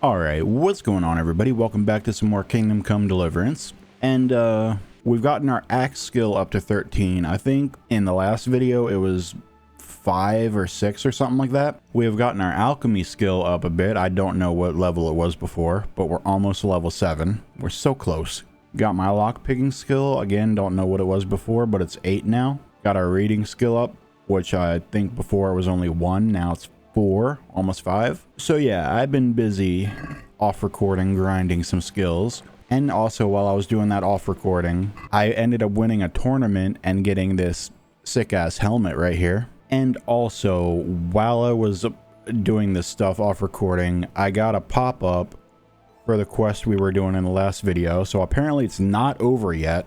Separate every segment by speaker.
Speaker 1: Alright, what's going on everybody? Welcome back to some more Kingdom Come Deliverance. And we've gotten our axe skill up to 13. I think in the last video it was 5 or 6 or something like that. We have gotten our alchemy skill up a bit. I don't know what level it was before, but we're almost level 7. We're so close. Got my lockpicking skill. Again, don't know what it was before, but it's 8 now. Got our reading skill up, which I think before it was only 1. Now it's 4, almost 5. So yeah, I've been busy off recording, grinding some skills. And also while I was doing that off recording, I ended up winning a tournament and getting this sick ass helmet right here. And also while I was doing this stuff off recording, I got a pop-up for the quest we were doing in the last video. So apparently it's not over yet.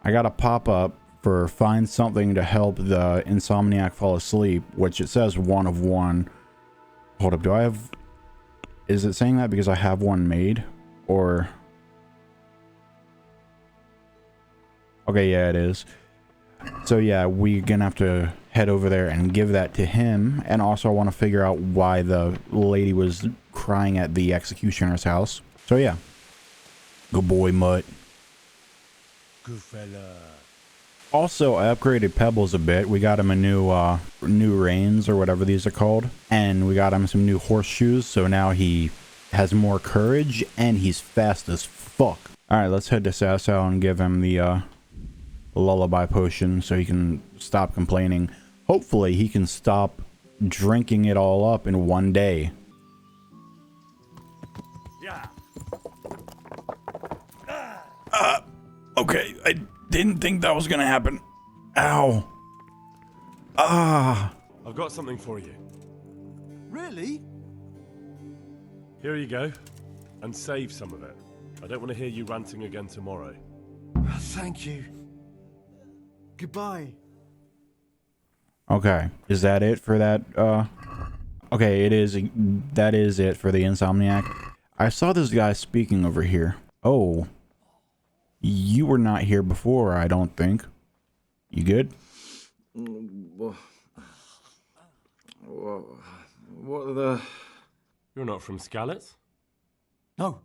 Speaker 1: I got a pop-up for find something to help the insomniac fall asleep, which it says 1 of 1. Hold up, do I have... Is it saying that because I have one made? Or... Okay, yeah, it is. So yeah, we're gonna have to head over there and give that to him. And also I want to figure out why the lady was crying at the executioner's house. So yeah. Good boy, Mutt.
Speaker 2: Good fella.
Speaker 1: Also, I upgraded Pebbles a bit. We got him a new reins or whatever these are called. And we got him some new horseshoes. So now he has more courage and he's fast as fuck. Alright, let's head to Sasau and give him the lullaby potion so he can stop complaining. Hopefully he can stop drinking it all up in one day.
Speaker 2: Yeah.
Speaker 1: Okay, I didn't think that was gonna happen. Ow. Ah.
Speaker 2: I've got something for you.
Speaker 3: Really?
Speaker 2: Here you go. And save some of it. I don't want to hear you ranting again tomorrow.
Speaker 3: Thank you. Goodbye.
Speaker 1: Okay, is that it for that? Okay, it is. That is it for the insomniac. I saw this guy speaking over here. Oh. You were not here before, I don't think. You good?
Speaker 3: What are the...
Speaker 2: You're not from Skalitz?
Speaker 3: No,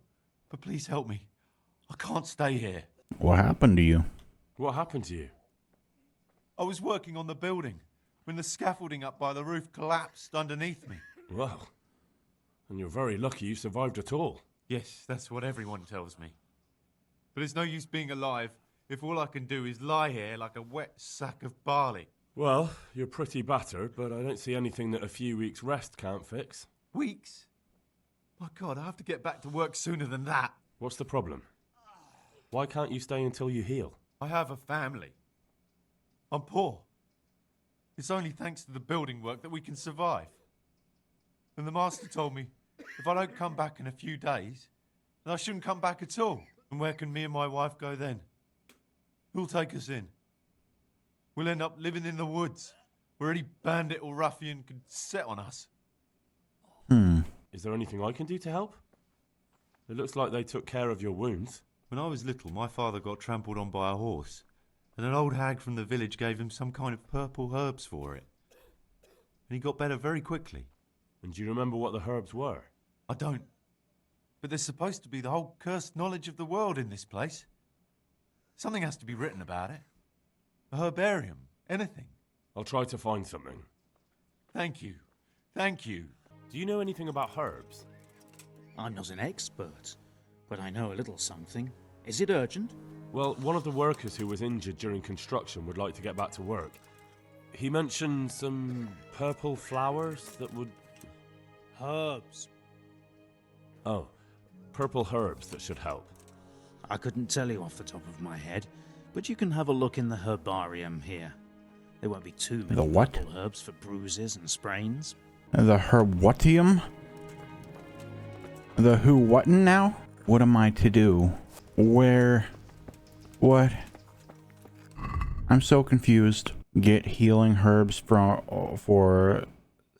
Speaker 3: but please help me. I can't stay here.
Speaker 1: What happened to you?
Speaker 2: What happened to you?
Speaker 3: I was working on the building when the scaffolding up by the roof collapsed underneath me.
Speaker 2: Well, and you're very lucky you survived at all.
Speaker 3: Yes, that's what everyone tells me. But it's no use being alive if all I can do is lie here like a wet sack of barley.
Speaker 2: Well, you're pretty battered, but I don't see anything that a few weeks' rest can't fix.
Speaker 3: Weeks? My God, I have to get back to work sooner than that.
Speaker 2: What's the problem? Why can't you stay until you heal?
Speaker 3: I have a family. I'm poor. It's only thanks to the building work that we can survive. And the master told me if I don't come back in a few days, then I shouldn't come back at all. And where can me and my wife go then? Who'll take us in? We'll end up living in the woods, where any bandit or ruffian could set on us.
Speaker 2: Is there anything I can do to help? It looks like they took care of your wounds.
Speaker 3: When I was little, my father got trampled on by a horse, and an old hag from the village gave him some kind of purple herbs for it. And he got better very quickly.
Speaker 2: And do you remember what the herbs were?
Speaker 3: I don't. But there's supposed to be the whole cursed knowledge of the world in this place. Something has to be written about it. A herbarium. Anything.
Speaker 2: I'll try to find something.
Speaker 3: Thank you. Thank you.
Speaker 2: Do you know anything about herbs?
Speaker 4: I'm not an expert, but I know a little something. Is it urgent?
Speaker 2: Well, one of the workers who was injured during construction would like to get back to work. He mentioned some purple flowers that would...
Speaker 4: Herbs.
Speaker 2: Oh, purple herbs that should help.
Speaker 4: I couldn't tell you off the top of my head, but you can have a look in the herbarium here. There won't be too many
Speaker 1: The what?
Speaker 4: purple herbs for bruises and sprains.
Speaker 1: The herbwatium? The who what now? What am I to do? Where? What? I'm so confused. Get healing herbs for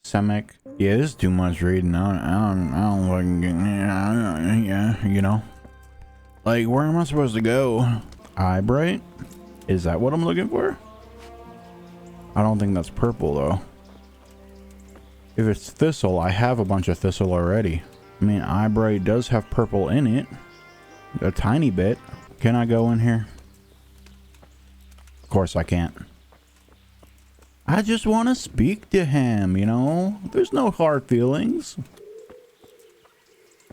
Speaker 1: Semic. Yeah, this is too much reading. I don't fucking get, yeah, you know. Like, where am I supposed to go? Eyebright? Is that what I'm looking for? I don't think that's purple though. If it's thistle, I have a bunch of thistle already. I mean, eyebright does have purple in it. A tiny bit. Can I go in here? Of course I can't. I just want to speak to him, you know? There's no hard feelings.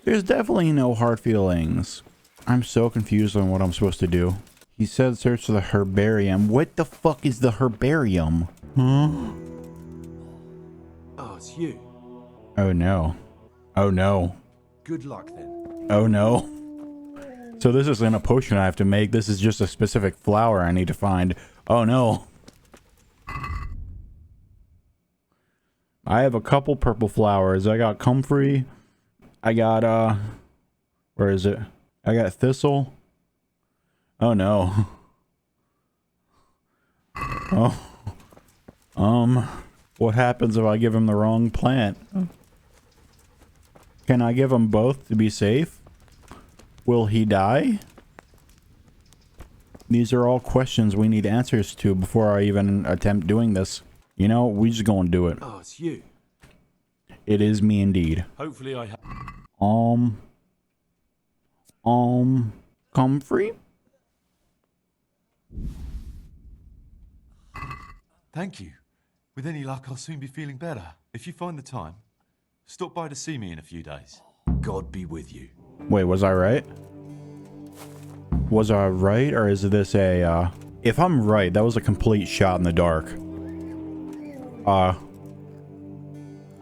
Speaker 1: There's definitely no hard feelings. I'm so confused on what I'm supposed to do. He said search for the herbarium. What the fuck is the herbarium? Huh?
Speaker 5: Oh, it's you.
Speaker 1: Oh no. Oh no.
Speaker 5: Good luck then.
Speaker 1: Oh no. So this isn't a potion I have to make. This is just a specific flower I need to find. Oh no. I have a couple purple flowers. I got comfrey. I got, where is it? I got thistle. Oh no. Oh. What happens if I give him the wrong plant? Can I give him both to be safe? Will he die? These are all questions we need answers to before I even attempt doing this. You know, we just gonna do it.
Speaker 5: Oh, it's you.
Speaker 1: It is me indeed.
Speaker 2: Hopefully I have...
Speaker 1: Comfrey?
Speaker 3: Thank you. With any luck, I'll soon be feeling better. If you find the time, stop by to see me in a few days.
Speaker 5: God be with you.
Speaker 1: Wait, was I right? Was I right, or is this a, if I'm right, that was a complete shot in the dark. I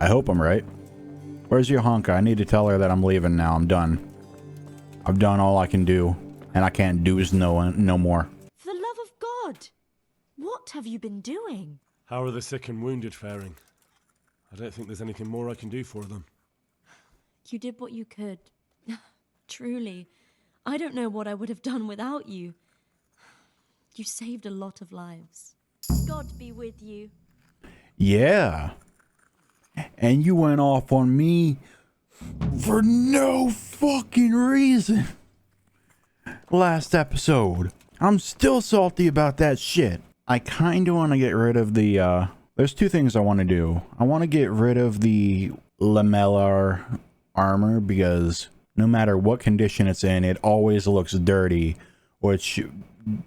Speaker 1: hope I'm right. Where's Johanka? I need to tell her that I'm leaving now. I'm done. I've done all I can do, and I can't do no more.
Speaker 6: For the love of God! What have you been doing?
Speaker 2: How are the sick and wounded faring? I don't think there's anything more I can do for them.
Speaker 6: You did what you could. Truly. I don't know what I would have done without you. You saved a lot of lives. God be with you.
Speaker 1: Yeah. And you went off on me for no fucking reason. Last episode. I'm still salty about that shit. I kind of want to get rid of the, there's two things I want to do. I want to get rid of the lamellar armor because no matter what condition it's in, it always looks dirty, which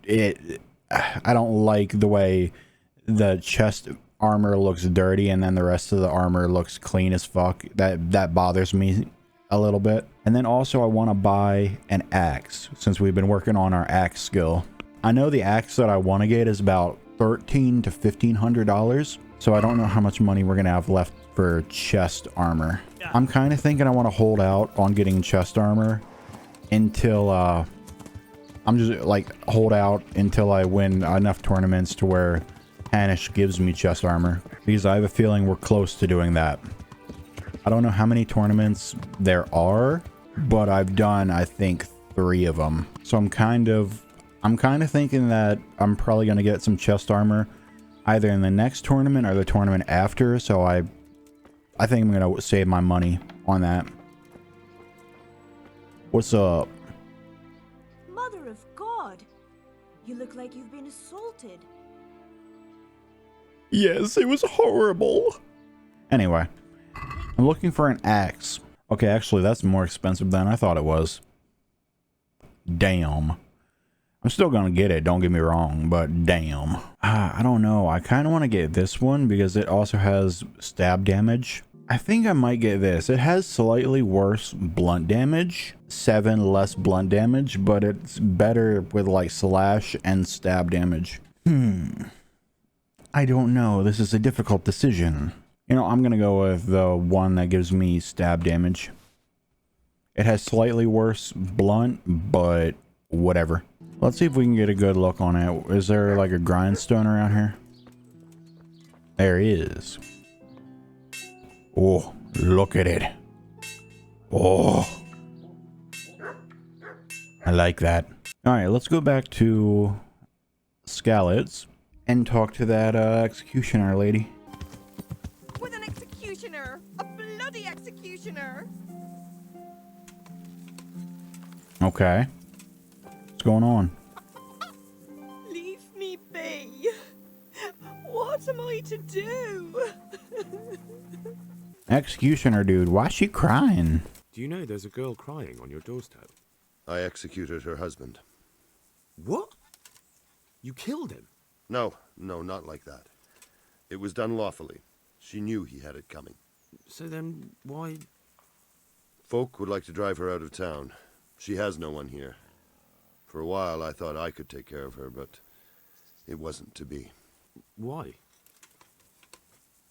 Speaker 1: I don't like the way the chest armor looks dirty and then the rest of the armor looks clean as fuck. That bothers me a little bit. And then also I want to buy an axe since we've been working on our axe skill. I know the axe that I want to get is about $1,300 to $1,500, so I don't know how much money we're gonna have left for chest armor. I'm kind of thinking I want to hold out on getting chest armor until I'm just like hold out until I win enough tournaments to where Hanish gives me chest armor, because I have a feeling we're close to doing that. I don't know how many tournaments there are, but I've done I think 3 of them, so I'm kind of thinking that I'm probably going to get some chest armor either in the next tournament or the tournament after, so I think I'm going to save my money on that. What's up?
Speaker 6: Mother of God! You look like you've been assaulted.
Speaker 1: Yes, it was horrible. Anyway, I'm looking for an axe. Okay, actually, that's more expensive than I thought it was. Damn. I'm still gonna get it, don't get me wrong, but damn. I don't know. I kind of want to get this one because it also has stab damage. I think I might get this. It has slightly worse blunt damage, 7 less blunt damage, but it's better with like slash and stab damage. I don't know. This is a difficult decision. You know, I'm gonna go with the one that gives me stab damage. It has slightly worse blunt, but whatever. Let's see if we can get a good look on it. Is there like a grindstone around here? There is. Oh, look at it. Oh. I like that. Alright, let's go back to Skalitz and talk to that executioner lady.
Speaker 7: With an executioner! A bloody executioner!
Speaker 1: Okay. What's going on?
Speaker 7: Leave me be! What am I to do?
Speaker 1: Executioner dude, why's she crying?
Speaker 2: Do you know there's a girl crying on your doorstep?
Speaker 8: I executed her husband.
Speaker 2: What? You killed him?
Speaker 8: No, not like that. It was done lawfully. She knew he had it coming.
Speaker 2: So then, why...
Speaker 8: Folk would like to drive her out of town. She has no one here. For a while, I thought I could take care of her, but it wasn't to be.
Speaker 2: Why?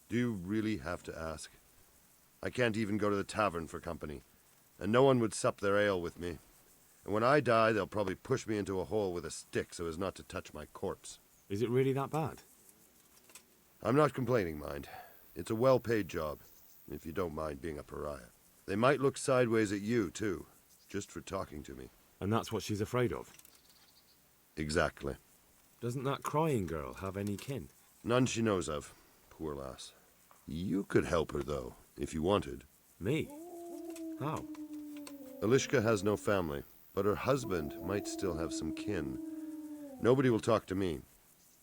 Speaker 8: Do you really have to ask? I can't even go to the tavern for company, and no one would sup their ale with me. And when I die, they'll probably push me into a hole with a stick so as not to touch my corpse.
Speaker 2: Is it really that bad?
Speaker 8: I'm not complaining, mind. It's a well-paid job, if you don't mind being a pariah. They might look sideways at you, too, just for talking to me.
Speaker 2: And that's what she's afraid of?
Speaker 8: Exactly.
Speaker 2: Doesn't that crying girl have any kin?
Speaker 8: None she knows of. Poor lass. You could help her, though, if you wanted.
Speaker 2: Me? How?
Speaker 8: Elishka has no family, but her husband might still have some kin. Nobody will talk to me,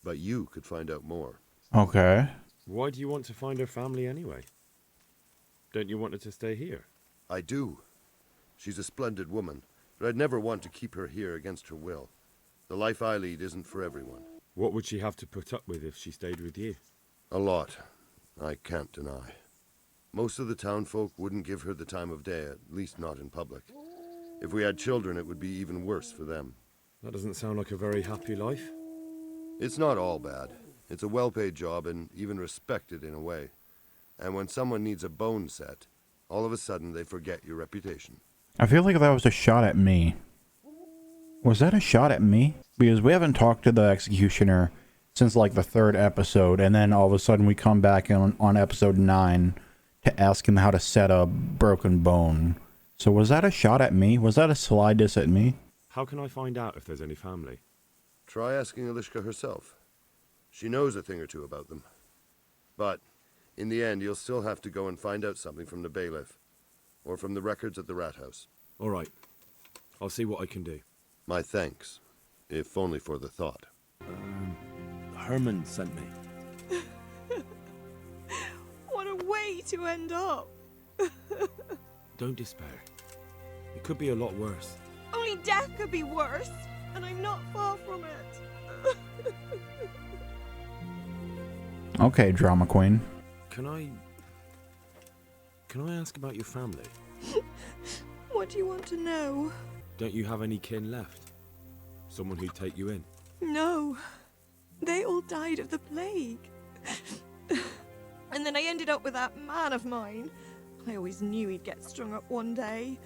Speaker 8: but you could find out more.
Speaker 1: Okay.
Speaker 2: Why do you want to find her family anyway? Don't you want her to stay here?
Speaker 8: I do. She's a splendid woman, but I'd never want to keep her here against her will. The life I lead isn't for everyone.
Speaker 2: What would she have to put up with if she stayed with you?
Speaker 8: A lot. I can't deny. Most of the town folk wouldn't give her the time of day, at least not in public. If we had children, it would be even worse for them.
Speaker 2: That doesn't sound like a very happy life.
Speaker 8: It's not all bad. It's a well-paid job and even respected in a way. And when someone needs a bone set, all of a sudden they forget your reputation.
Speaker 1: I feel like that was a shot at me. Was that a shot at me? Because we haven't talked to the executioner since like the 3rd episode, and then all of a sudden we come back on episode 9 to ask him how to set a broken bone. So was that a shot at me? Was that a sly diss at me?
Speaker 2: How can I find out if there's any family?
Speaker 8: Try asking Elishka herself. She knows a thing or two about them. But in the end, you'll still have to go and find out something from the bailiff, or from the records at the rat house.
Speaker 2: All right. I'll see what I can do.
Speaker 8: My thanks, if only for the thought.
Speaker 2: Herman sent me.
Speaker 7: What a way to end up.
Speaker 2: Don't despair. It could be a lot worse.
Speaker 7: Only death could be worse, and I'm not far from it.
Speaker 1: Okay, drama queen.
Speaker 2: Can I ask about your family?
Speaker 7: What do you want to know?
Speaker 2: Don't you have any kin left? Someone who'd take you in?
Speaker 7: No. They all died of the plague. And then I ended up with that man of mine. I always knew he'd get strung up one day.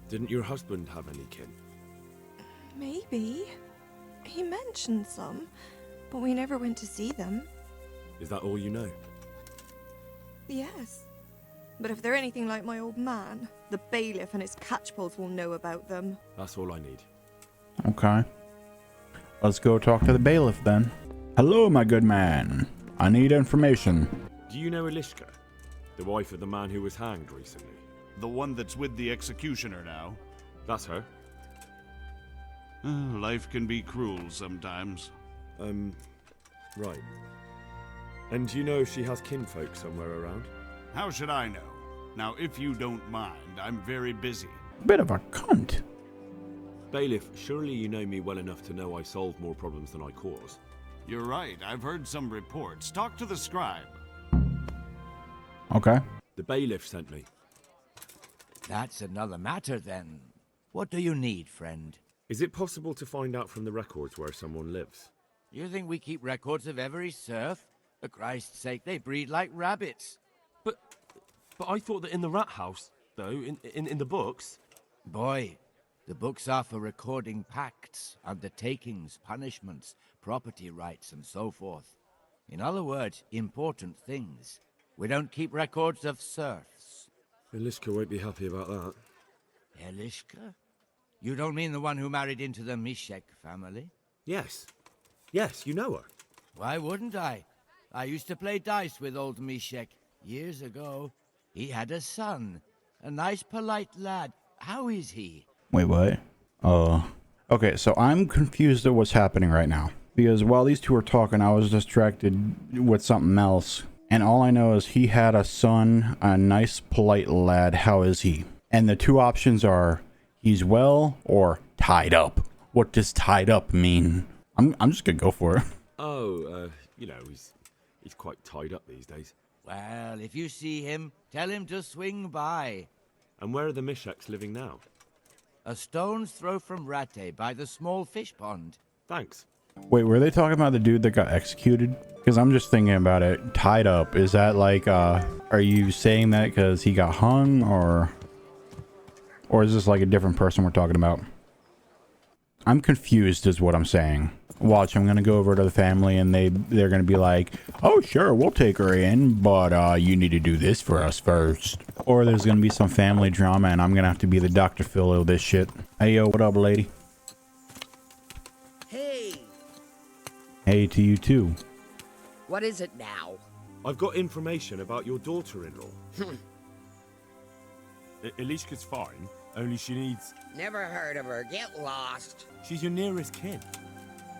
Speaker 2: Didn't your husband have any kin?
Speaker 7: Maybe. He mentioned some, but we never went to see them.
Speaker 2: Is that all you know?
Speaker 7: Yes. But if they're anything like my old man, the bailiff and his catchpoles will know about them.
Speaker 2: That's all I need.
Speaker 1: Okay. Let's go talk to the bailiff then. Hello, my good man. I need information.
Speaker 2: Do you know Elishka? The wife of the man who was hanged recently?
Speaker 9: The one that's with the executioner now.
Speaker 2: That's her.
Speaker 9: Life can be cruel sometimes.
Speaker 2: Right. And do you know if she has kinfolk somewhere around?
Speaker 9: How should I know? Now, if you don't mind, I'm very busy.
Speaker 1: Bit of a cunt.
Speaker 2: Bailiff, surely you know me well enough to know I solve more problems than I cause.
Speaker 9: You're right, I've heard some reports. Talk to the scribe.
Speaker 1: Okay.
Speaker 2: The bailiff sent me.
Speaker 10: That's another matter, then. What do you need, friend?
Speaker 2: Is it possible to find out from the records where someone lives?
Speaker 10: You think we keep records of every serf? For Christ's sake, they breed like rabbits.
Speaker 2: But I thought that in the rat house, though, in the books...
Speaker 10: Boy, the books are for recording pacts, undertakings, punishments, property rights, and so forth. In other words, important things. We don't keep records of serfs.
Speaker 2: Elishka won't be happy about that.
Speaker 10: Elishka? You don't mean the one who married into the Mishek family?
Speaker 2: Yes. Yes, you know her.
Speaker 10: Why wouldn't I? I used to play dice with old Mishek years ago. He had a son, a nice, polite lad. How is he?
Speaker 1: Wait, what? Okay, so I'm confused at what's happening right now. Because while these two are talking, I was distracted with something else. And all I know is he had a son, a nice, polite lad. How is he? And the two options are he's well or tied up. What does tied up mean? I'm just gonna go for it.
Speaker 2: Oh, you know, he's quite tied up these days.
Speaker 10: Well, if you see him, tell him to swing by.
Speaker 2: And where are the Mishaks living now?
Speaker 10: A stone's throw from Rate by the small fish pond.
Speaker 2: Thanks.
Speaker 1: Wait, were they talking about the dude that got executed? Because I'm just thinking about it. Tied up. Is that like, are you saying that because he got hung, or is this like a different person we're talking about? I'm confused is what I'm saying. Watch, I'm gonna go over to the family and they're gonna be like, oh sure, we'll take her in, but you need to do this for us first. Or there's gonna be some family drama and I'm gonna have to be the Dr. Phil of this shit. Hey yo, what up, lady?
Speaker 11: Hey,
Speaker 1: Hey to you too.
Speaker 11: what is it now?
Speaker 2: I've got information about your daughter-in-law. Elishka's fine, only she needs...
Speaker 11: Never heard of her. Get lost.
Speaker 2: She's your nearest kin.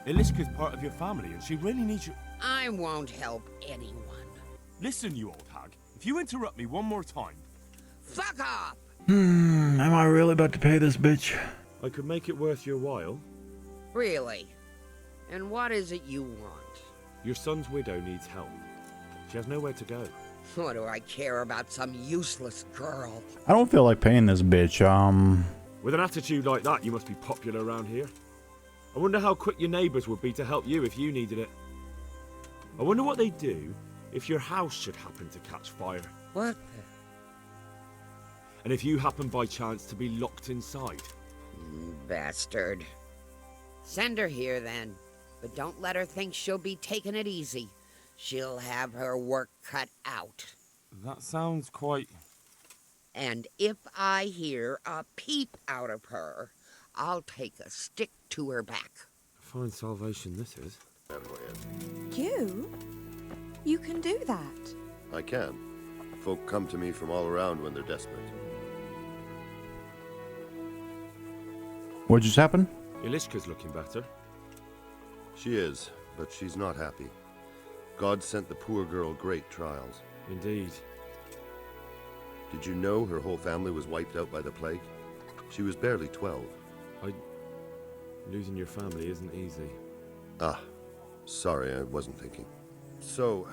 Speaker 2: Elishka's part of your family, and she really needs you...
Speaker 11: I won't help anyone.
Speaker 2: Listen, you old hag. If you interrupt me one more time...
Speaker 11: Fuck off!
Speaker 1: Am I really about to pay this bitch?
Speaker 2: I could make it worth your while.
Speaker 11: Really? And what is it you want?
Speaker 2: Your son's widow needs help. She has nowhere to go.
Speaker 11: What do I care about some useless girl?
Speaker 1: I don't feel like paying this bitch.
Speaker 2: With an attitude like that, you must be popular around here. I wonder how quick your neighbours would be to help you if you needed it. I wonder what they'd do if your house should happen to catch fire.
Speaker 11: What
Speaker 2: And if you happen by chance to be locked inside.
Speaker 11: bastard. Send her here then, but don't let her think she'll be taking it easy. She'll have her work cut out.
Speaker 2: That sounds quite...
Speaker 11: And if I hear a peep out of her, I'll take a stick to her back.
Speaker 2: Fine salvation this is.
Speaker 7: You? You can do that?
Speaker 8: I can. Folk come to me from all around when they're desperate.
Speaker 1: What just happened?
Speaker 2: Elishka's looking better.
Speaker 8: She is, but she's not happy. God sent the poor girl great trials.
Speaker 2: Indeed.
Speaker 8: Did you know her whole family was wiped out by the plague? She was barely 12.
Speaker 2: Losing your family isn't easy.
Speaker 8: Ah, sorry, I wasn't thinking. So,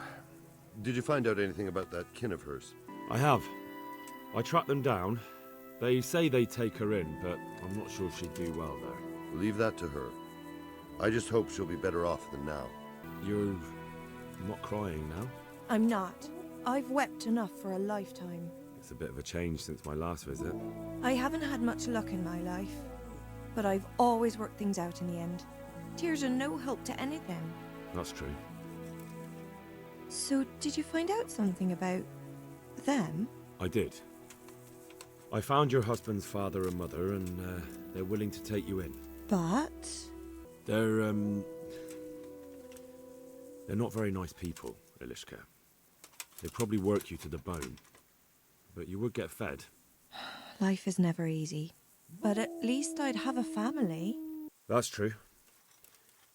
Speaker 8: did you find out anything about that kin of hers?
Speaker 2: I have. I tracked them down. They say they'd take her in, but I'm not sure she'd do well there.
Speaker 8: Leave that to her. I just hope she'll be better off than now.
Speaker 2: You're not crying now?
Speaker 7: I'm not. I've wept enough for a lifetime.
Speaker 2: It's a bit of a change since my last visit.
Speaker 7: I haven't had much luck in my life, but I've always worked things out in the end. Tears are no help to anything.
Speaker 2: That's true.
Speaker 7: So, did you find out something about them?
Speaker 2: I did. I found your husband's father and mother, and they're willing to take you in.
Speaker 7: But...
Speaker 2: They're not very nice people, Elishka. They'd probably work you to the bone. But you would get fed.
Speaker 7: Life is never easy. But at least I'd have a family.
Speaker 2: That's true.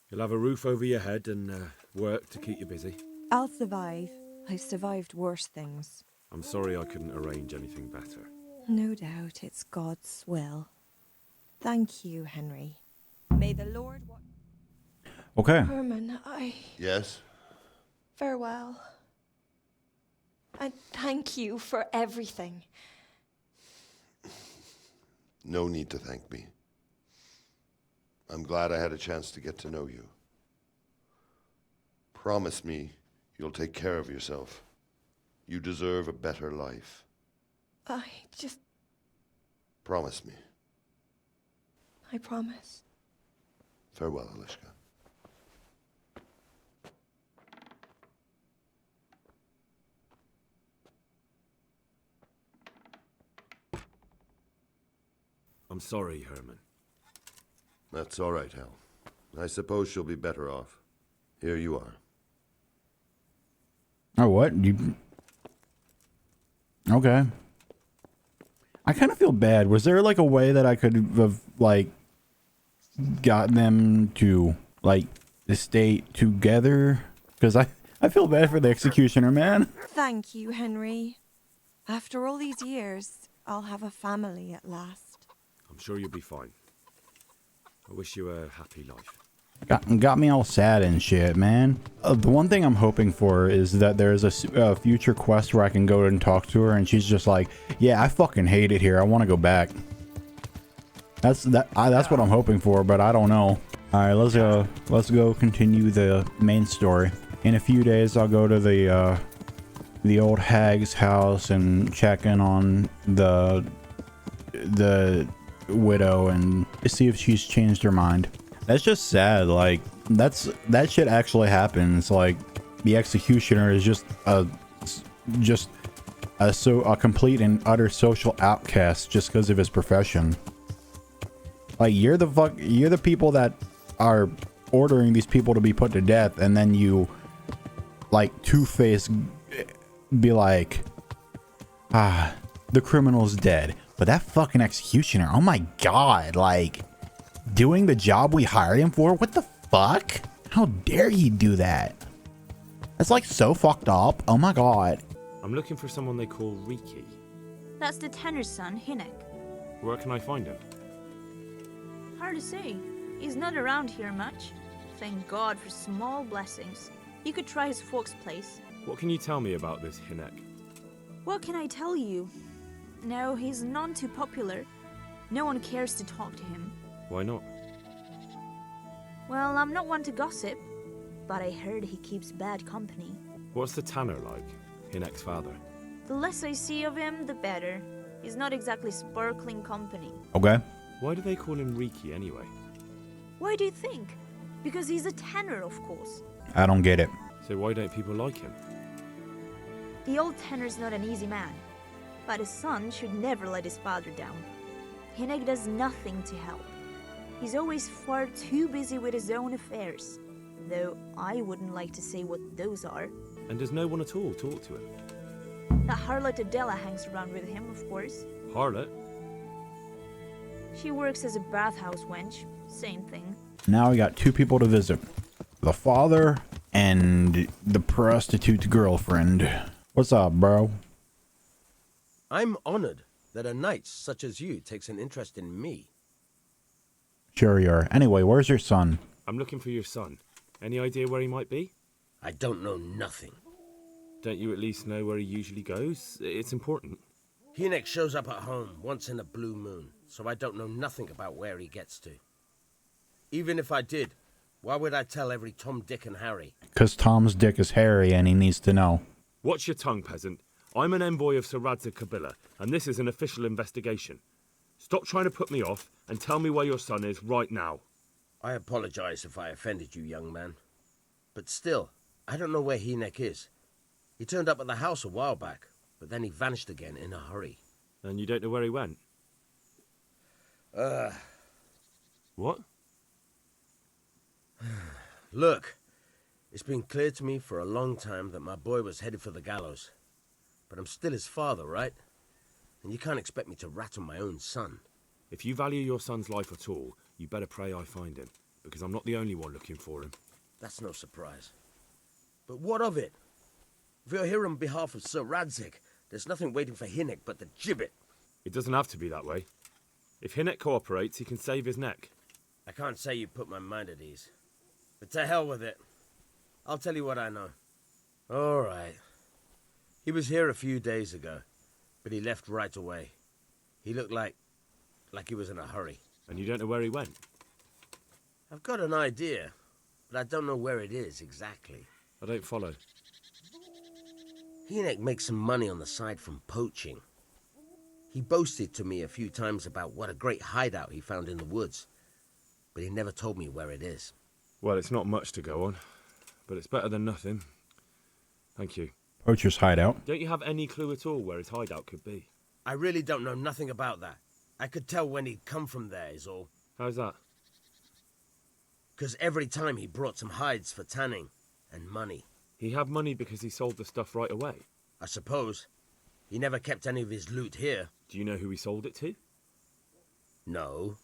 Speaker 2: You'll have a roof over your head and work to keep you busy.
Speaker 7: I'll survive. I've survived worse things.
Speaker 2: I'm sorry I couldn't arrange anything better.
Speaker 7: No doubt it's God's will. Thank you, Henry. May the Lord...
Speaker 1: Okay.
Speaker 7: Herman,
Speaker 8: Yes?
Speaker 7: Farewell. And thank you for everything.
Speaker 8: No need to thank me. I'm glad I had a chance to get to know you. Promise me you'll take care of yourself. You deserve a better life.
Speaker 7: I just...
Speaker 8: Promise me.
Speaker 7: I promise.
Speaker 8: Farewell, Elishka.
Speaker 2: I'm sorry, Herman.
Speaker 8: That's all right, Hal. I suppose she'll be better off. Here you are.
Speaker 1: Oh, what? Okay. I kind of feel bad. Was there like a way that I could have like gotten them to like stay together? Because I I feel bad for the executioner, man.
Speaker 7: Thank you, Henry. After all these years, I'll have a family at last.
Speaker 2: I'm sure you'll be fine. I wish you a happy life.
Speaker 1: Got me all sad and shit, man. The one thing I'm hoping for is that there's a future quest where I can go and talk to her and she's just like, yeah, I fucking hate it here. I want to go back. That's what I'm hoping for, but I don't know. All right, let's go continue the main story. In a few days, I'll go to the old hag's house and check in on the widow and see if she's changed her mind. That's just sad. Like that shit actually happens. Like the executioner is just a complete and utter social outcast just because of his profession. Like you're the people that are ordering these people to be put to death, and then you like Two-Face be like, the criminal's dead, but that fucking executioner, oh my god, like doing the job we hired him for? What the fuck? How dare he do that? That's like so fucked up. Oh my god.
Speaker 2: I'm looking for someone they call Riki.
Speaker 12: That's the Tanner's son, Hinek.
Speaker 2: Where can I find him?
Speaker 12: Hard to say. He's not around here much. Thank God for small blessings. You could try his folks' place.
Speaker 2: What can you tell me about this Hinek?
Speaker 12: What can I tell you? No, he's none too popular. No one cares to talk to him.
Speaker 2: Why not?
Speaker 12: Well, I'm not one to gossip, but I heard he keeps bad company.
Speaker 2: What's the Tanner like? Hinek's father.
Speaker 12: The less I see of him, the better. He's not exactly sparkling company.
Speaker 1: Okay.
Speaker 2: Why do they call him Riki anyway?
Speaker 12: Why do you think? Because he's a Tanner, of course.
Speaker 1: I don't get it.
Speaker 2: So why don't people like him?
Speaker 12: The old Tanner's not an easy man, but his son should never let his father down. Hinek does nothing to help. He's always far too busy with his own affairs, though I wouldn't like to say what those are.
Speaker 2: And does no one at all talk to him?
Speaker 12: That harlot Adela hangs around with him, of course.
Speaker 2: Harlot?
Speaker 12: She works as a bathhouse wench. Same thing.
Speaker 1: Now we got two people to visit. The father and the prostitute's girlfriend. What's up, bro?
Speaker 13: I'm honored that a knight such as you takes an interest in me.
Speaker 1: Sure you are. Anyway, where's your son?
Speaker 2: I'm looking for your son. Any idea where he might be?
Speaker 13: I don't know nothing.
Speaker 2: Don't you at least know where he usually goes? It's important.
Speaker 13: Hinek shows up at home once in a blue moon, so I don't know nothing about where he gets to. Even if I did, why would I tell every Tom, Dick, and Harry?
Speaker 1: 'Cause Tom's dick is hairy and he needs to know.
Speaker 2: Watch your tongue, peasant. I'm an envoy of Sir Radzig Kobyla, and this is an official investigation. Stop trying to put me off and tell me where your son is right now.
Speaker 13: I apologize if I offended you, young man. But still, I don't know where Hinek is. He turned up at the house a while back, but then he vanished again in a hurry.
Speaker 2: And you don't know where he went? What?
Speaker 13: Look, it's been clear to me for a long time that my boy was headed for the gallows. But I'm still his father, right? And you can't expect me to rat on my own son.
Speaker 2: If you value your son's life at all, you better pray I find him, because I'm not the only one looking for him.
Speaker 13: That's no surprise. But what of it? If you're here on behalf of Sir Radzig, there's nothing waiting for Hinek but the gibbet.
Speaker 2: It doesn't have to be that way. If Hinek cooperates, he can save his neck.
Speaker 13: I can't say you put my mind at ease. But to hell with it. I'll tell you what I know. All right. He was here a few days ago, but he left right away. He looked like he was in a hurry.
Speaker 2: And you don't know where he went?
Speaker 13: I've got an idea, but I don't know where it is exactly.
Speaker 2: I don't follow.
Speaker 13: Hinek makes some money on the side from poaching. He boasted to me a few times about what a great hideout he found in the woods, but he never told me where it is.
Speaker 2: Well, it's not much to go on, but it's better than nothing. Thank you.
Speaker 1: Poacher's hideout.
Speaker 2: Don't you have any clue at all where his hideout could be?
Speaker 13: I really don't know nothing about that. I could tell when he'd come from there, is all.
Speaker 2: How's that?
Speaker 13: 'Cause every time he brought some hides for tanning and money.
Speaker 2: He had money because he sold the stuff right away?
Speaker 13: I suppose. He never kept any of his loot here.
Speaker 2: Do you know who he sold it to?
Speaker 13: No.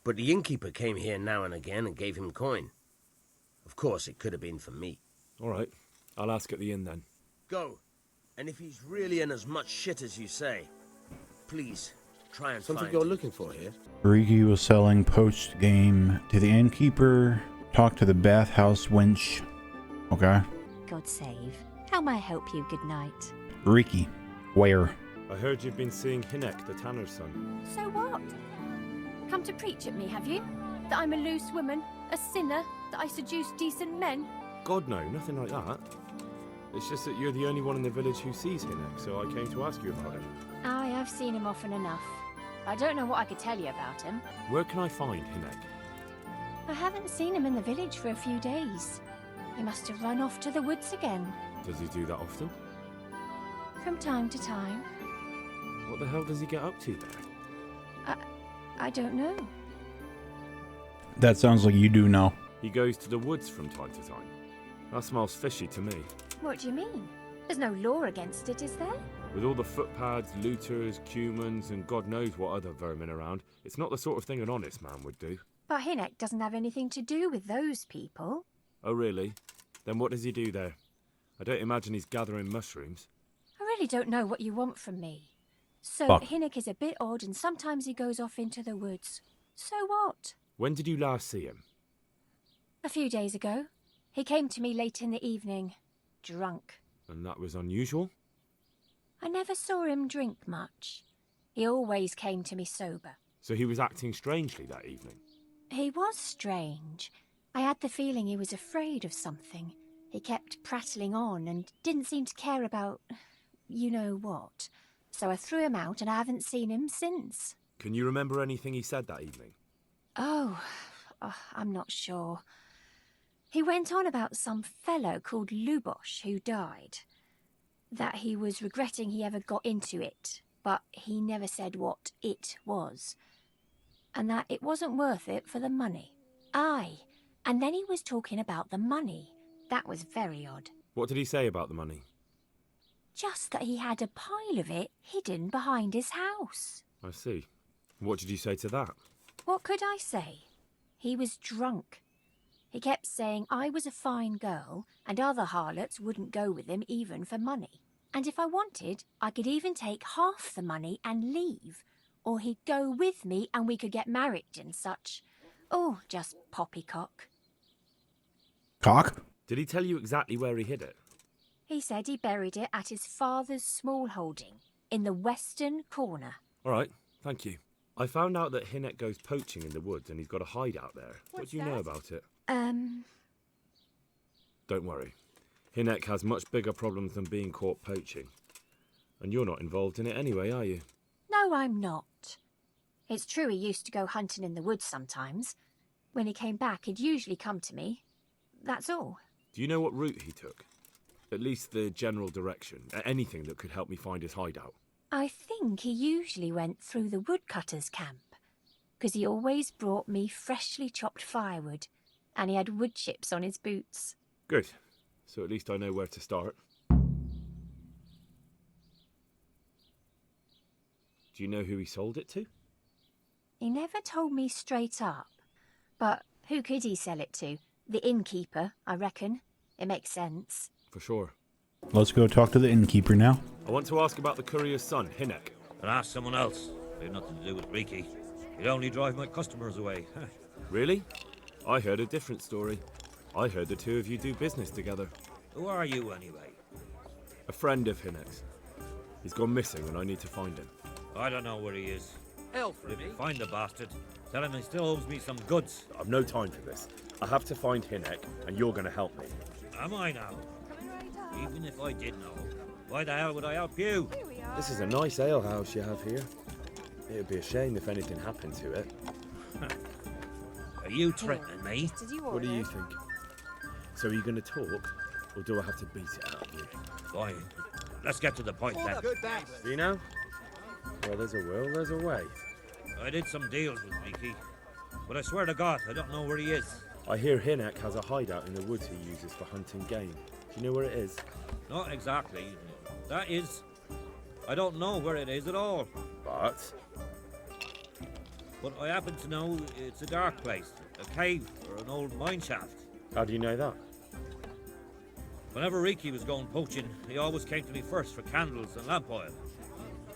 Speaker 13: But the innkeeper came here now and again and gave him coin. Of course, it could have been for me.
Speaker 2: All right. I'll ask at the inn then.
Speaker 13: Go. And if he's really in as much shit as you say, please try and
Speaker 14: Something
Speaker 13: find
Speaker 14: you're
Speaker 13: him.
Speaker 14: looking for here?
Speaker 1: Riki was selling poached game to the innkeeper. Talk to the bathhouse wench. Okay.
Speaker 15: God save. How may I help you? Good night.
Speaker 1: Riki, where?
Speaker 2: I heard you've been seeing Hinek, the tanner's son.
Speaker 16: So what? Come to preach at me, have you? That I'm a loose woman, a sinner, that I seduce decent men?
Speaker 2: God, no, nothing like that. It's just that you're the only one in the village who sees Hinek, so I came to ask you about him.
Speaker 16: Aye, I've seen him often enough. I don't know what I could tell you about him.
Speaker 2: Where can I find Hinek?
Speaker 16: I haven't seen him in the village for a few days. He must have run off to the woods again.
Speaker 2: Does he do that often?
Speaker 16: From time to time.
Speaker 2: What the hell does he get up to there?
Speaker 16: I don't know.
Speaker 1: That sounds like you do know.
Speaker 2: He goes to the woods from time to time. That smells fishy to me.
Speaker 16: What do you mean? There's no law against it, is there?
Speaker 2: With all the footpads, looters, cumans, and God knows what other vermin around, it's not the sort of thing an honest man would do.
Speaker 16: But Hinek doesn't have anything to do with those people.
Speaker 2: Oh, really? Then what does he do there? I don't imagine he's gathering mushrooms.
Speaker 16: I really don't know what you want from me. So,
Speaker 2: Fuck.
Speaker 16: Hinek is a bit odd and sometimes he goes off into the woods. So what?
Speaker 2: When did you last see him?
Speaker 16: A few days ago. He came to me late in the evening, drunk.
Speaker 2: And that was unusual?
Speaker 16: I never saw him drink much. He always came to me sober.
Speaker 2: So he was acting strangely that evening?
Speaker 16: He was strange. I had the feeling he was afraid of something. He kept prattling on and didn't seem to care about you know what. So I threw him out and I haven't seen him since.
Speaker 2: Can you remember anything he said that evening?
Speaker 16: Oh, I'm not sure. He went on about some fellow called Lubosh who died. That he was regretting he ever got into it, but he never said what it was. And that it wasn't worth it for the money. Aye, and then he was talking about the money. That was very odd.
Speaker 2: What did he say about the money?
Speaker 16: Just that he had a pile of it hidden behind his house.
Speaker 2: I see. What did you say to that?
Speaker 16: What could I say? He was drunk. He kept saying I was a fine girl and other harlots wouldn't go with him even for money. And if I wanted, I could even take half the money and leave. Or he'd go with me and we could get married and such. Oh, just poppycock.
Speaker 1: Cock?
Speaker 2: Did he tell you exactly where he hid it?
Speaker 16: He said he buried it at his father's small holding in the western corner.
Speaker 2: All right, thank you. I found out that Hinek goes poaching in the woods and he's got a hideout there. What do you know about it? Don't worry. Hinek has much bigger problems than being caught poaching. And you're not involved in it anyway, are you?
Speaker 16: No, I'm not. It's true he used to go hunting in the woods sometimes. When he came back, he'd usually come to me. That's all.
Speaker 2: Do you know what route he took? At least the general direction. Anything that could help me find his hideout.
Speaker 16: I think he usually went through the woodcutter's camp, because he always brought me freshly chopped firewood, and he had wood chips on his boots.
Speaker 2: Good. So at least I know where to start. Do you know who he sold it to?
Speaker 16: He never told me straight up. But who could he sell it to? The innkeeper, I reckon. It makes sense.
Speaker 2: For sure.
Speaker 1: Let's go talk to the innkeeper now.
Speaker 2: I want to ask about the courier's son, Hinek.
Speaker 17: And ask someone else. They have nothing to do with Riki. He'd only drive my customers away.
Speaker 2: Really? I heard a different story. I heard the two of you do business together.
Speaker 17: Who are you, anyway?
Speaker 2: A friend of Hinek's. He's gone missing and I need to find him.
Speaker 17: I don't know where he is.
Speaker 13: Hell for
Speaker 17: If
Speaker 13: me.
Speaker 17: you find the bastard, tell him he still owes me some goods.
Speaker 2: I've no time for this. I have to find Hinek and you're going to help me.
Speaker 17: Am I now? Even if I did know, why the hell would I help you?
Speaker 2: This is a nice alehouse you have here. It would be a shame if anything happened to it.
Speaker 17: Are you threatening me?
Speaker 2: What do you think? So are you going to talk, or do I have to beat it out of you?
Speaker 17: Fine. Let's get to the point then.
Speaker 2: See now? Well, there's a will, there's a way.
Speaker 17: I did some deals with Riki, but I swear to God, I don't know where he is.
Speaker 2: I hear Hinek has a hideout in the woods he uses for hunting game. Do you know where it is?
Speaker 17: Not exactly. That is, I don't know where it is at all.
Speaker 2: But
Speaker 17: I happen to know it's a dark place, a cave or an old mine shaft.
Speaker 2: how do you know that?
Speaker 17: Whenever Riki was going poaching, he always came to me first for candles and lamp oil.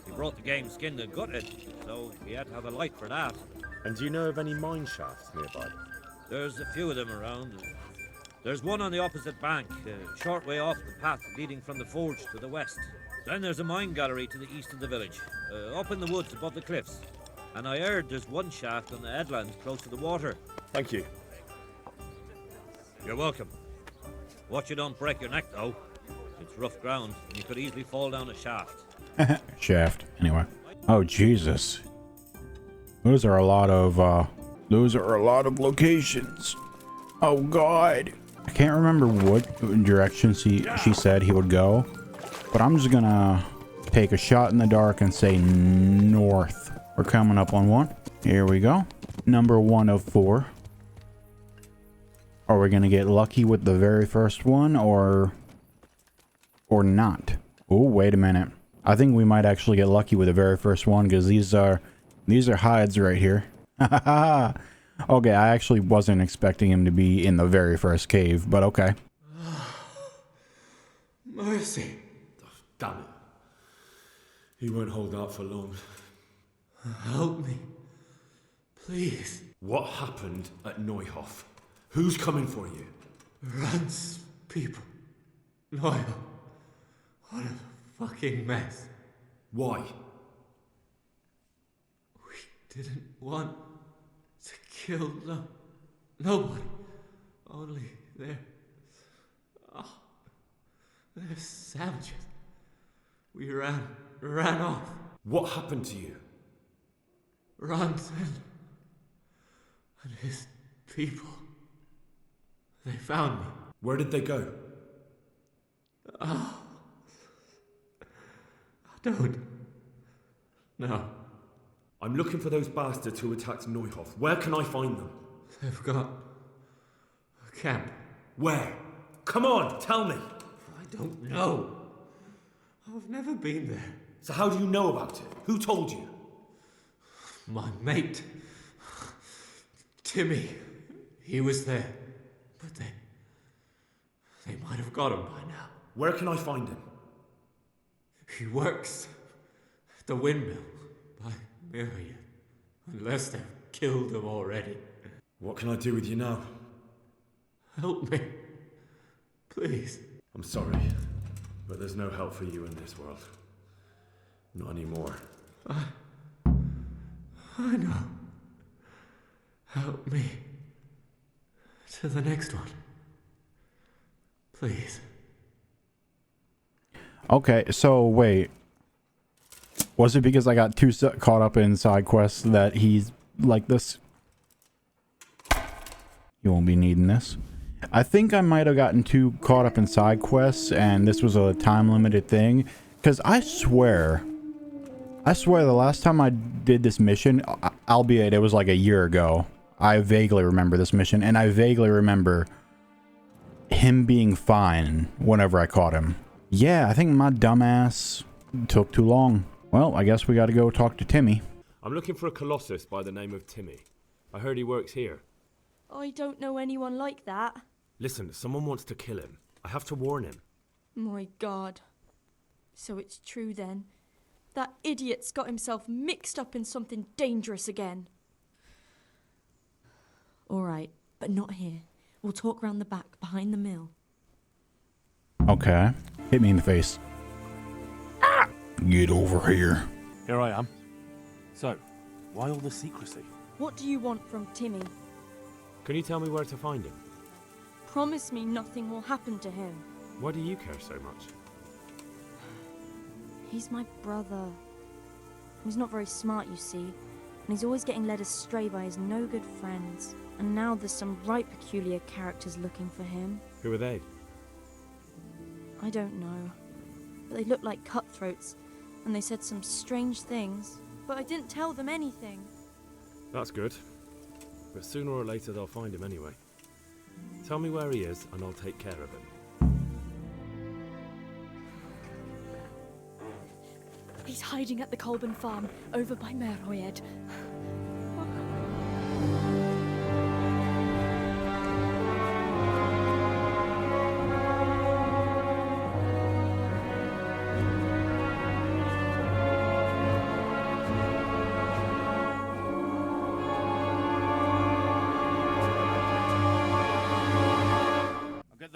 Speaker 17: He brought the game skinned and gutted, so he had to have a light for that.
Speaker 2: And do you know of any mine shafts nearby?
Speaker 17: There's a few of them around. There's one on the opposite bank, a short way off the path leading from the forge to the west. Then there's a mine gallery to the east of the village, up in the woods above the cliffs. And I heard there's one shaft on the headland close to the water.
Speaker 2: Thank you.
Speaker 17: You're welcome. Watch you don't break your neck, though. It's rough ground, and you could easily fall down a shaft.
Speaker 1: Shaft, anyway. Oh, Jesus. Those are a lot of locations. Oh, God. I can't remember what direction she said he would go, but I'm just gonna take a shot in the dark and say north. We're coming up on one. Here we go. Number 1 of 4. Are we gonna get lucky with the very first one or not? Oh, wait a minute. I think we might actually get lucky with the very first one because these are hides right here. Okay, I actually wasn't expecting him to be in the very first cave, but okay.
Speaker 2: Mercy. Oh, damn it. He won't hold out for long. Help me. Please. What happened at Neuhof? Who's coming for you?
Speaker 3: Rand's people. Neuhof. What a fucking mess.
Speaker 2: Why?
Speaker 3: We didn't want to kill nobody. Only they're savages. We ran off.
Speaker 2: What happened to you?
Speaker 3: Rand and his people. They found me.
Speaker 2: Where did they go?
Speaker 3: Oh. I don't know.
Speaker 2: I'm looking for those bastards who attacked Neuhof. Where can I find them?
Speaker 3: They've got a camp.
Speaker 2: Where? Come on, tell me.
Speaker 3: I don't know. I've never been there.
Speaker 2: So how do you know about it? Who told you?
Speaker 3: My mate. Timmy. He was there. But they might have got him by now.
Speaker 2: Where can I find him?
Speaker 3: He works at the windmill by Miriam. Unless they've killed him already.
Speaker 2: What can I do with you now?
Speaker 3: Help me. Please.
Speaker 2: I'm sorry, but there's no help for you in this world. Not anymore.
Speaker 3: I know. Help me. To the next one. Please.
Speaker 1: Okay, so wait. Was it because I got too caught up in side quests that he's like this? You won't be needing this. I think I might have gotten too caught up in side quests and this was a time limited thing. Because I swear the last time I did this mission, albeit it was like a year ago, I vaguely remember this mission and I vaguely remember him being fine whenever I caught him. Yeah, I think my dumbass took too long. Well, I guess we gotta go talk to Timmy.
Speaker 2: I'm looking for a colossus by the name of Timmy. I heard he works here.
Speaker 6: I don't know anyone like that.
Speaker 2: Listen, someone wants to kill him. I have to warn him.
Speaker 6: My God. So it's true then. That idiot's got himself mixed up in something dangerous again. All right, but not here. We'll talk round the back, behind the mill.
Speaker 1: Okay. Hit me in the face. Ah! Get over here.
Speaker 14: Here I am. So, why all the secrecy?
Speaker 6: What do you want from Timmy?
Speaker 2: Can you tell me where to find him?
Speaker 6: Promise me nothing will happen to him.
Speaker 2: Why do you care so much?
Speaker 6: He's my brother. He's not very smart, you see, and he's always getting led astray by his no-good friends. And now there's some right peculiar characters looking for him.
Speaker 2: Who are they?
Speaker 6: I don't know, but they looked like cutthroats, and they said some strange things, but I didn't tell them anything.
Speaker 2: That's good. But sooner or later they'll find him anyway. Tell me where he is, and I'll take care of him.
Speaker 18: He's hiding at the Colburn farm, over by Merhoyed.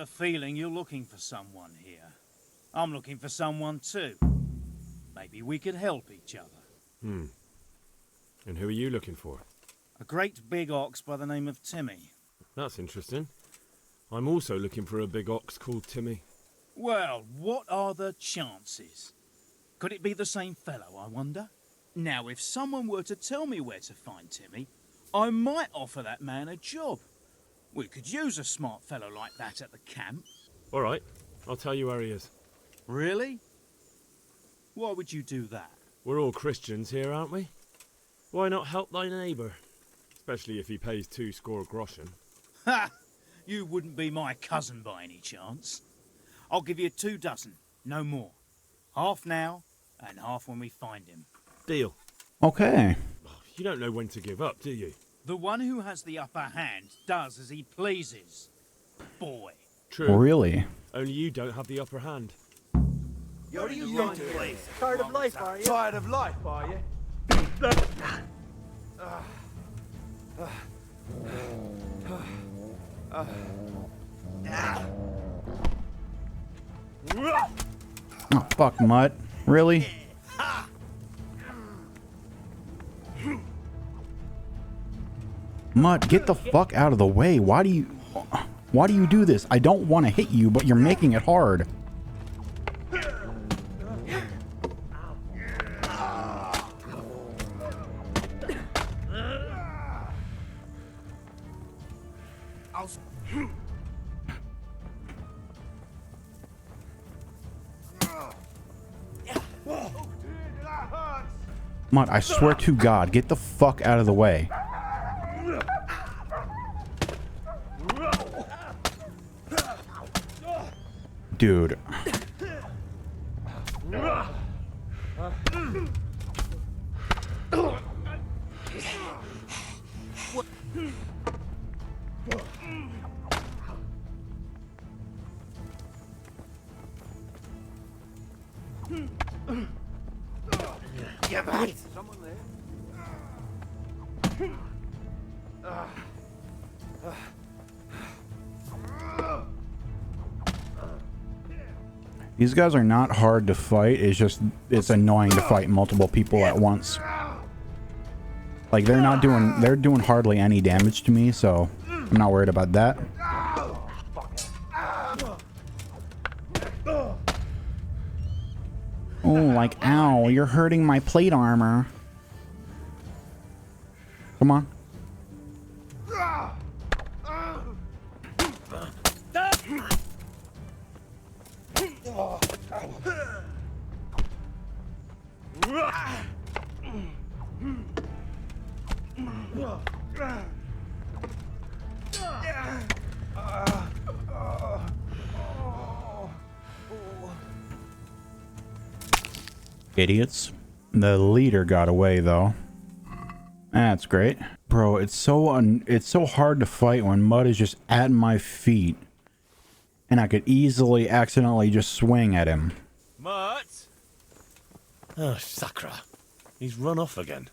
Speaker 4: a feeling you're looking for someone here. I'm looking for someone too. Maybe we could help each other.
Speaker 2: And who are you looking for?
Speaker 4: A great big ox by the name of Timmy.
Speaker 2: That's interesting. I'm also looking for a big ox called Timmy.
Speaker 4: Well, what are the chances? Could it be the same fellow, I wonder? Now, if someone were to tell me where to find Timmy, I might offer that man a job. We could use a smart fellow like that at the camp.
Speaker 2: All right, I'll tell you where he is.
Speaker 4: Really? Why would you do that?
Speaker 2: We're all Christians here, aren't we? Why not help thy neighbour? Especially if he pays 20 groschen.
Speaker 4: Ha! You wouldn't be my cousin by any chance. I'll give you 24, no more. Half now, and half when we find him.
Speaker 2: Deal.
Speaker 1: Okay.
Speaker 2: You don't know when to give up, do you?
Speaker 4: The one who has the upper hand does as he pleases. Boy.
Speaker 2: True.
Speaker 1: Really?
Speaker 2: Only you don't have the upper hand.
Speaker 19: What are you doing, please? Tired of life, are you? Tired of life, are you?
Speaker 1: Oh, fuck, Mutt. Really? Mutt, get the fuck out of the way. Why do you do this? I don't want to hit you, but you're making it hard. Mutt, I swear to God, get the fuck out of the way. Dude.
Speaker 19: Get back! Someone there?
Speaker 1: These guys are not hard to fight. It's annoying to fight multiple people at once. Like they're doing hardly any damage to me, so I'm not worried about that. Oh, like ow, you're hurting my plate armor. Come on. Idiots. The leader got away though. That's great. Bro, it's so hard to fight when Mud is just at my feet. And I could easily accidentally just swing at him.
Speaker 2: Mutt! Oh, Sakra. He's run off again.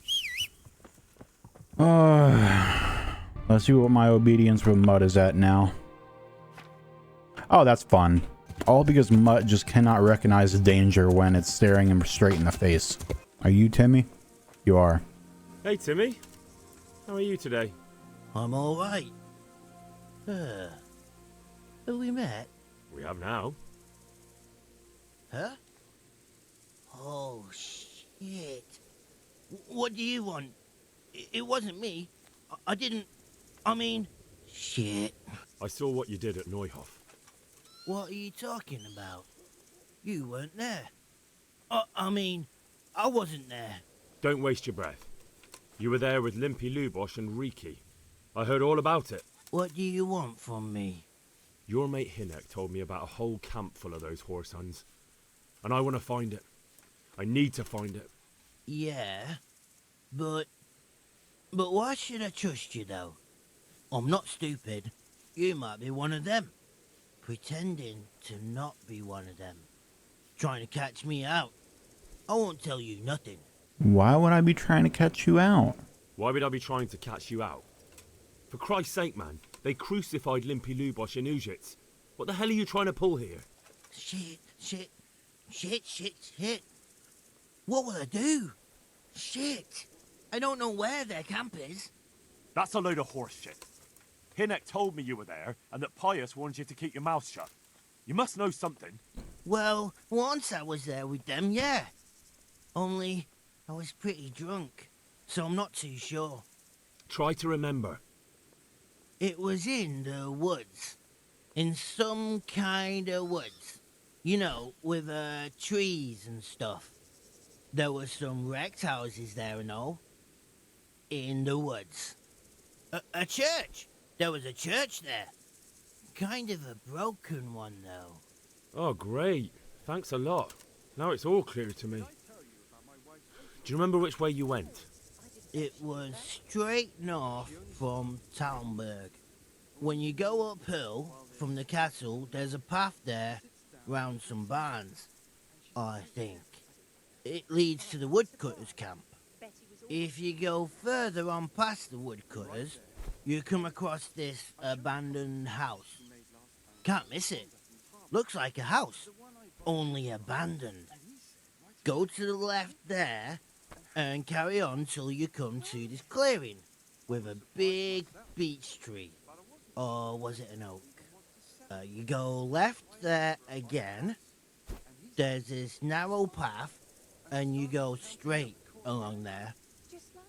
Speaker 1: Let's see what my obedience with Mud is at now. Oh, that's fun. All because Mutt just cannot recognize the danger when it's staring him straight in the face. Are you Timmy? You are.
Speaker 2: Hey, Timmy. How are you today?
Speaker 20: I'm all right. Have we met?
Speaker 2: We have now.
Speaker 20: Huh? Oh, shit. What do you want? It wasn't me. I didn't... I mean... Shit.
Speaker 2: I saw what you did at Neuhof.
Speaker 20: What are you talking about? You weren't there. I mean, I wasn't there.
Speaker 2: Don't waste your breath. You were there with Limpy Lubosh and Riki. I heard all about it.
Speaker 20: What do you want from me?
Speaker 2: Your mate Hinek told me about a whole camp full of those horse huns. And I want to find it. I need to find it.
Speaker 20: Yeah, but why should I trust you, though? I'm not stupid. You might be one of them. Pretending to not be one of them. Trying to catch me out. I won't tell you nothing.
Speaker 1: Why would I be trying to catch you out?
Speaker 2: Why would I be trying to catch you out? For Christ's sake, man, they crucified Limpy Lubosh in Ujits. What the hell are you trying to pull here?
Speaker 20: Shit. What will I do? Shit. I don't know where their camp is.
Speaker 2: That's a load of horse shit. Hinnock told me you were there, and that Pius warned you to keep your mouth shut. You must know something.
Speaker 20: Well, once I was there with them, yeah. Only, I was pretty drunk, so I'm not too sure.
Speaker 2: Try to remember.
Speaker 20: It was in the woods. In some kind of woods. You know, with trees and stuff. There were some wrecked houses there and all. In the woods. A church! There was a church there. Kind of a broken one, though.
Speaker 2: Oh, great. Thanks a lot. Now it's all clear to me. Do you remember which way you went?
Speaker 20: It was straight north from Talmberg. When you go uphill from the castle, there's a path there round some barns, I think. It leads to the woodcutters' camp. If you go further on past the woodcutters, you come across this abandoned house. Can't miss it. Looks like a house, only abandoned. Go to the left there and carry on till you come to this clearing with a big beech tree. Or was it an oak? You go left there again. There's this narrow path and you go straight along there.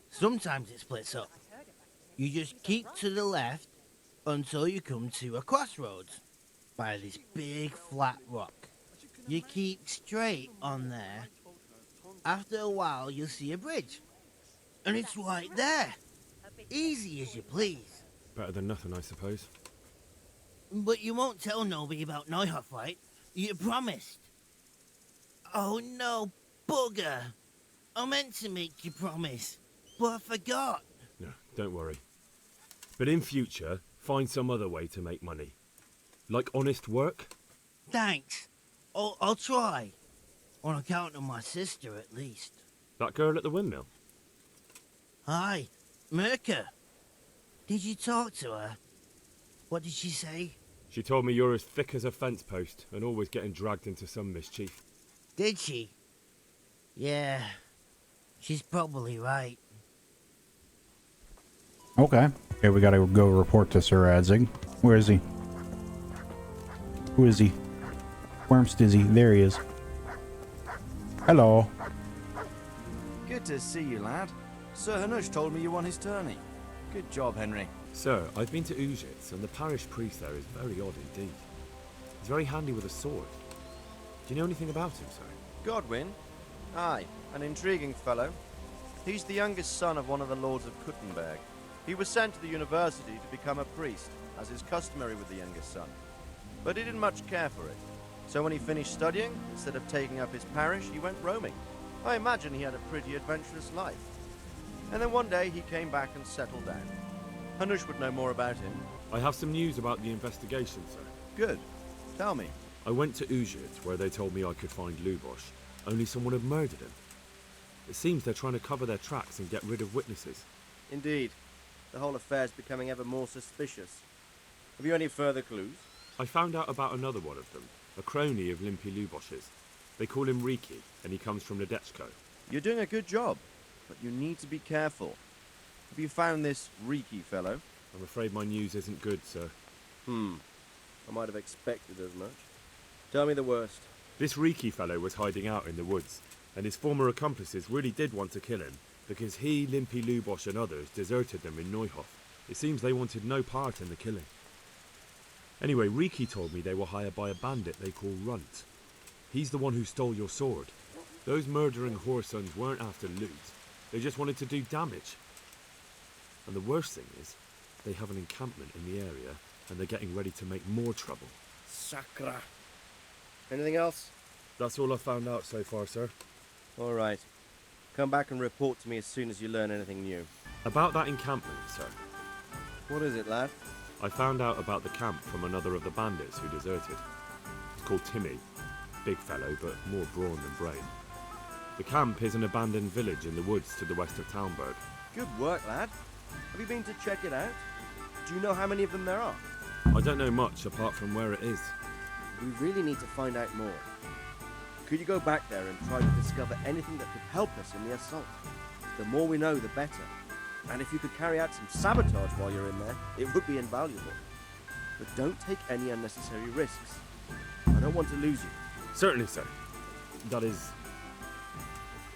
Speaker 20: Sometimes it splits up. You just keep to the left until you come to a crossroads by this big flat rock. You keep straight on there. After a while, you'll see a bridge. And it's right there. Easy as you please.
Speaker 2: Better than nothing, I suppose.
Speaker 20: But you won't tell nobody about Neuhoff, right? You promised. Oh no, bugger. I meant to make you promise, but I forgot.
Speaker 2: No, don't worry. But in future, find some other way to make money. Like honest work?
Speaker 20: Thanks. I'll try. On account of my sister, at least.
Speaker 2: That girl at the windmill?
Speaker 20: Hi, Mirka. Did you talk to her? What did she say?
Speaker 2: She told me you're as thick as a fence post and always getting dragged into some mischief.
Speaker 20: Did she? Yeah, she's probably right.
Speaker 1: Okay. Okay, we gotta go report to Sir Adzig. Where is he? Who is he? Wormstizzy. There he is. Hello.
Speaker 21: Good to see you, lad. Sir Hanush told me you won his tourney. Good job, Henry.
Speaker 2: Sir, I've been to Ujitz, and the parish priest there is very odd indeed. He's very handy with a sword. Do you know anything about him, sir?
Speaker 22: Godwin? Aye, an intriguing fellow. He's the youngest son of one of the lords of Kuttenberg. He was sent to the university to become a priest, as is customary with the youngest son. But he didn't much care for it. So when he finished studying, instead of taking up his parish, he went roaming. I imagine he had a pretty adventurous life. And then one day he came back and settled down. Hanush would know more about him.
Speaker 2: I have some news about the investigation, sir.
Speaker 22: Good. Tell me.
Speaker 2: I went to Ujitz, where they told me I could find Lubosh, only someone had murdered him. It seems they're trying to cover their tracks and get rid of witnesses.
Speaker 22: Indeed. The whole affair's becoming ever more suspicious. Have you any further clues?
Speaker 2: I found out about another one of them, a crony of Limpy Lubosh's. They call him Riki, and he comes from Nadechko.
Speaker 22: You're doing a good job, but you need to be careful. Have you found this Riki fellow?
Speaker 2: I'm afraid my news isn't good, sir.
Speaker 22: I might have expected as much. Tell me the worst.
Speaker 2: This Riki fellow was hiding out in the woods, and his former accomplices really did want to kill him, because he, Limpy Lubosh and others deserted them in Neuhoff. It seems they wanted no part in the killing. Anyway, Riki told me they were hired by a bandit they call Runt. He's the one who stole your sword. Those murdering whoresons weren't after loot. They just wanted to do damage. And the worst thing is, they have an encampment in the area, and they're getting ready to make more trouble.
Speaker 22: Sakra. Anything else?
Speaker 2: That's all I've found out so far, sir.
Speaker 22: All right. Come back and report to me as soon as you learn anything new.
Speaker 2: About that encampment, sir.
Speaker 22: What is it, lad?
Speaker 2: I found out about the camp from another of the bandits who deserted. It's called Timmy. Big fellow, but more brawn than brain. The camp is an abandoned village in the woods to the west of Talmberg.
Speaker 22: Good work, lad. Have you been to check it out? Do you know how many of them there are?
Speaker 2: I don't know much apart from where it is.
Speaker 5: We really need to find out more. Could you go back there and try to discover anything that could help us in the assault? The more we know, the better. And if you could carry out some sabotage while you're in there, it would be invaluable. But don't take any unnecessary risks. I don't want to lose you.
Speaker 2: Certainly, sir. That is...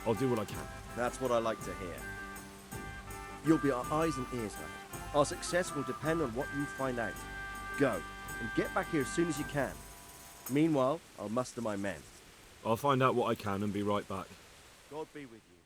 Speaker 2: I'll do what I can.
Speaker 5: That's what I like to hear. You'll be our eyes and ears, lad. Our success will depend on what you find out. Go, and get back here as soon as you can. Meanwhile, I'll muster my men.
Speaker 2: I'll find out what I can and be right back.
Speaker 5: God be with you.